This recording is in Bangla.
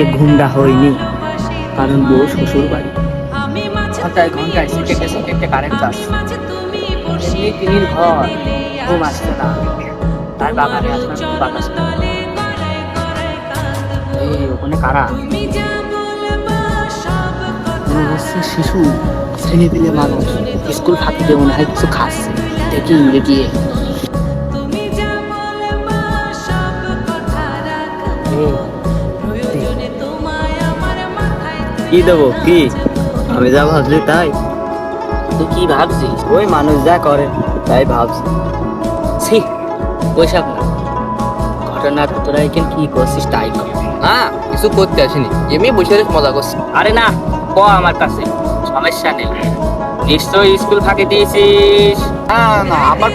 আজকে ঘুমটা হয়নি, কারণ বউ শ্বশুর বাড়ি। ঘন্টায় ঘন্টায় সেকেন্ডে সেকেন্ডে কারেন্ট আসছে, এমনি টিনির ঘর, ঘুম আসছে না। তার বাগানে আসলাম একটু বাতাস খেতে। এই ওখানে কারা? মনে হচ্ছে শিশু, ছেলে পেলে মানুষ স্কুল ফাঁকি দিয়ে মনে হয় কিছু খাচ্ছে। দেখি গিয়ে কি দেবো? কি আমি যা ভাবছি তাই? তুই কি ভাবছিস? ওই মানুষ যা করে তাই ভাবছি। ছি, ওইসব না। ঘটনার তোরা এখানে কি করছিস তাই কর। হ্যাঁ, কিছু করতে আসিনি, এমনি বসে বসে মজা করছি। আরে না, ক আমার কাছে সমস্যা নেই। নিশ্চয়ই স্কুল ফাঁকি দিয়েছিস। না না, আমার